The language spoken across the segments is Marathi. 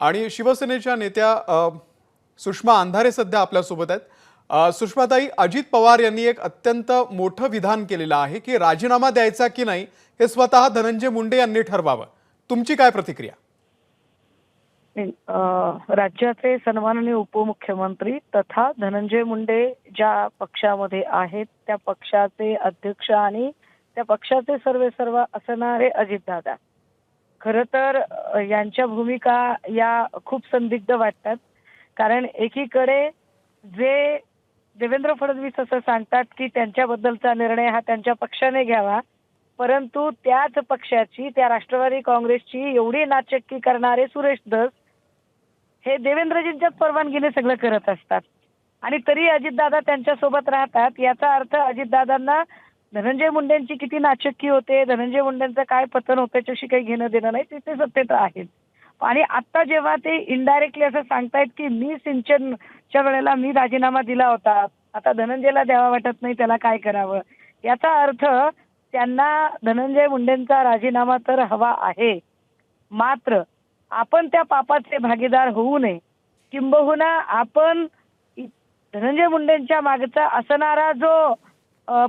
आणि शिवसेनेच्या नेत्या सुषमा अंधारे सध्या आपल्यासोबत आहेत। सुषमाताई, अजित पवार यांनी एक अत्यंत मोठं विधान केलेलं आहे की राजीनामा द्यायचा की नाही हे स्वतः धनंजय मुंडे यांनी ठरवावं। तुमची काय प्रतिक्रिया? राज्याचे सन्माननीय उपमुख्यमंत्री तथा धनंजय मुंडे ज्या पक्षामध्ये आहेत त्या पक्षाचे अध्यक्ष आणि त्या पक्षाचे सर्व असणारे अजितदादा, खरं तर यांच्या भूमिका या खूप संदिग्ध वाटतात। कारण एकीकडे जे देवेंद्र फडणवीस असं सांगतात की त्यांच्याबद्दलचा निर्णय हा त्यांच्या पक्षाने घ्यावा, परंतु त्याच पक्षाची, त्या राष्ट्रवादी काँग्रेसची एवढी नाचक्की करणारे सुरेश धस हे देवेंद्रजींच्याच परवानगीने सगळं करत असतात आणि तरी अजितदादा त्यांच्या सोबत राहतात। याचा अर्थ अजितदादांना धनंजय मुंडेंची किती नाचक्की होते, धनंजय मुंडेंचं काय पतन होतं त्याच्याशी काही घेणं देणं नाही, तिथे सत्तेत आहेत। आणि आता जेव्हा ते इनडायरेक्टली असं सांगतायत की मी सिंचनच्या वेळेला मी राजीनामा दिला होता, आता धनंजयला द्यावा वाटत नाही, त्याला काय करावं, याचा अर्थ त्यांना धनंजय मुंडेंचा राजीनामा तर हवा आहे, मात्र आपण त्या पापाचे भागीदार होऊ नये, किंबहुना आपण धनंजय मुंडेंच्या मागचा असणारा जो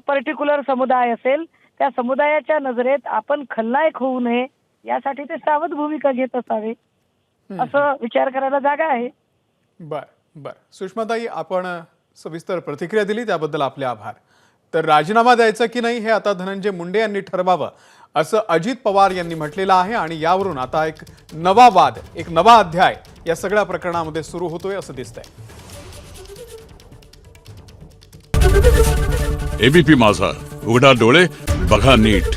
पर्टिक्युलर समुदाय असेल त्या समुदायाच्या नजरेत आपण खलनायक होऊ नये यासाठी ते सावध भूमिका घेत असावे असं विचार करायला जागा आहे। बर सुषमाताई, आपण सविस्तर प्रतिक्रिया दिली त्याबद्दल आपले आभार। तर राजीनामा द्यायचा की नाही हे आता धनंजय मुंडे यांनी ठरवावं असं अजित पवार यांनी म्हटलेलं आहे आणि यावरून आता एक नवा वाद, एक नवा अध्याय या सगळ्या प्रकरणामध्ये सुरू होतोय असं दिसतंय। एबीपी माझा, उघडा डोळे बघा नीट।